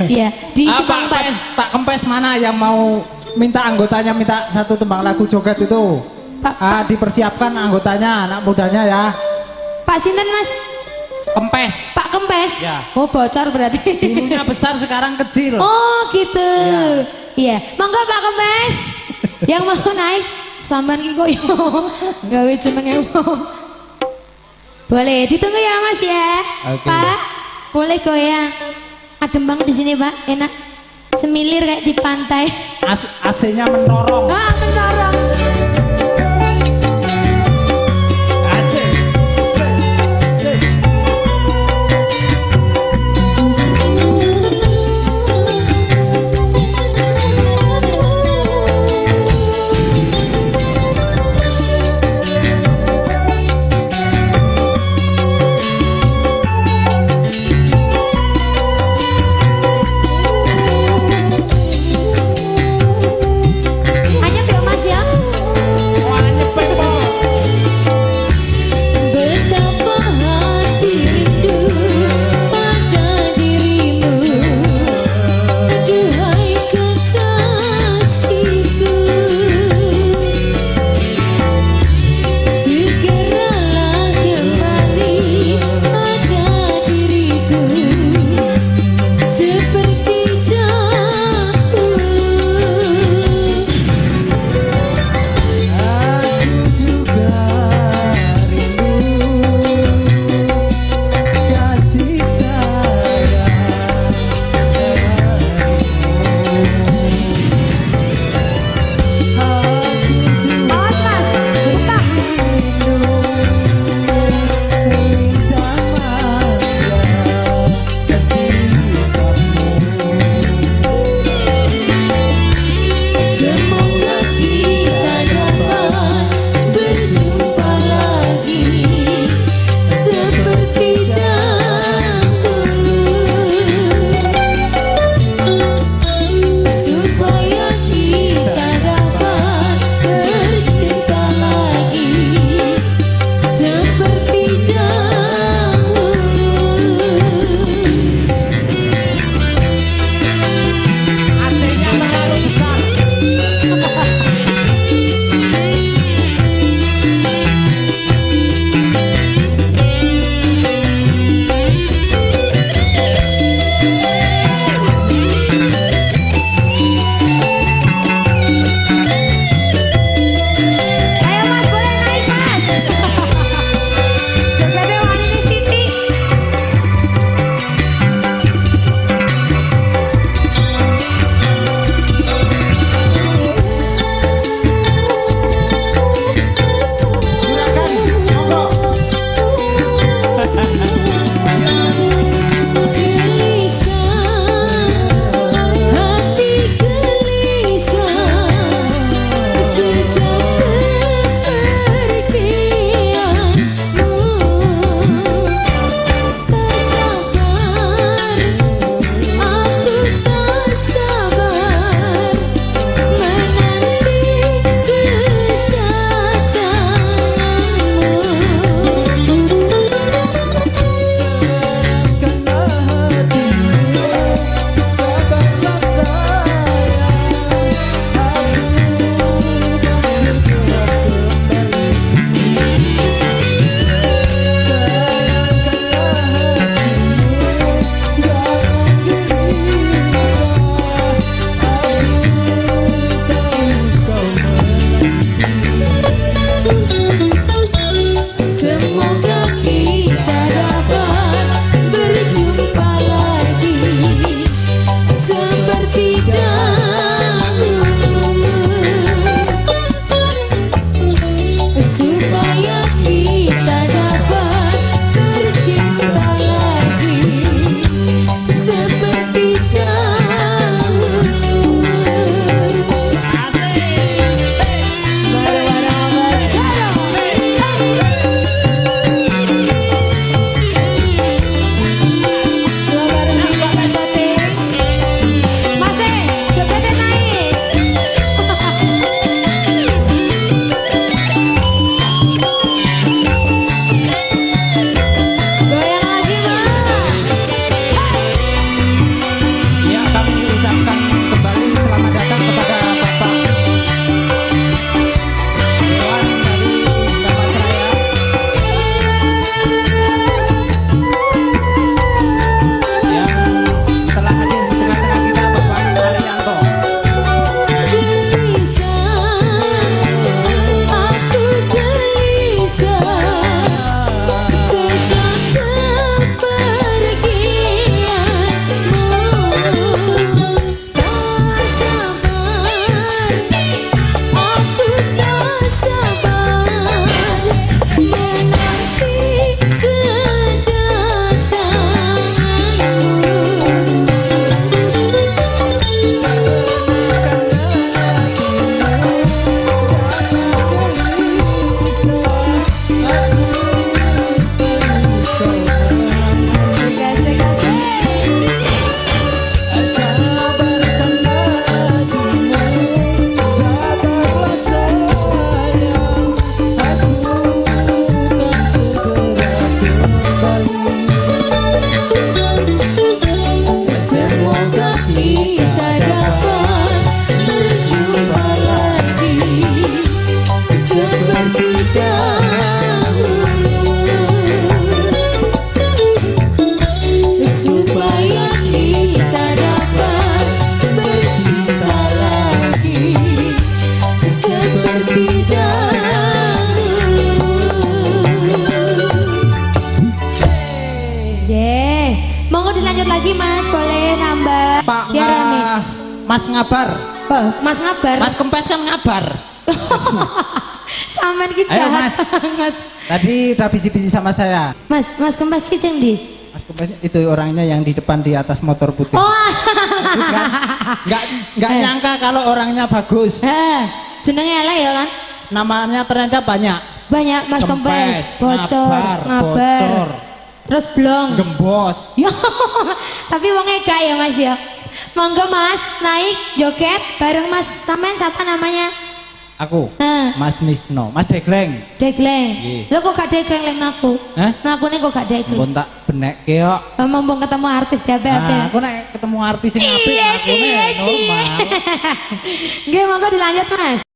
Iya, di Simpang Pak 4. Pak Kempes mana yang mau minta anggotanya minta satu tembang lagu joget itu? Dipersiapkan anggotanya, anak mudanya ya. Pak Sinten Mas? Kempes. Pak Kempes? Ya. Oh bocor berarti. Dulunya besar sekarang kecil. Oh gitu. Iya. Monggo Pak Kempes. Yang mau naik sampean ki koyo gawe jenenge wong. Boleh ditunggu ya Mas ya. Oke. Pak, boleh goyang. Adem banget di sini Pak, enak. Semilir kayak di pantai. AC-nya mendorong. Ah, mencorong. Asik. Hanya Mas ya. Pak Diarani. Mas Ngabar. Oh, Mas ngabar. Mas Kempes kan ngabar. Sampean ki Ayo, jahat Mas. banget. Tadi udah bisi-bisi sama saya. Mas Kempes ki sing ndi? Mas Kempes itu orangnya yang di depan di atas motor putih. Oh. Bagus kan? Nggak nyangka kalau orangnya bagus. Heeh. Jenenge elek ya kan? Namanya ternyata banyak. Banyak Mas Kempes, bocor, ngabar. bocor, Terus blong. gembos. Yo, tapi wongnya gak ya Mas ya. Monggo Mas naik joget bareng Mas. Sampean siapa namanya? Aku, Nah, Mas Misno, Mas Degleng. Degleng. Nggih. Lo kok gak degleng lek naku? Hah? Nakune kok gak degleng? Ampun tak benek kok. Mumpung ketemu artis di Nah, apa? aku nek ketemu artis yang apik Cie, aku cie, cie. normal. Nggih, monggo dilanjut Mas.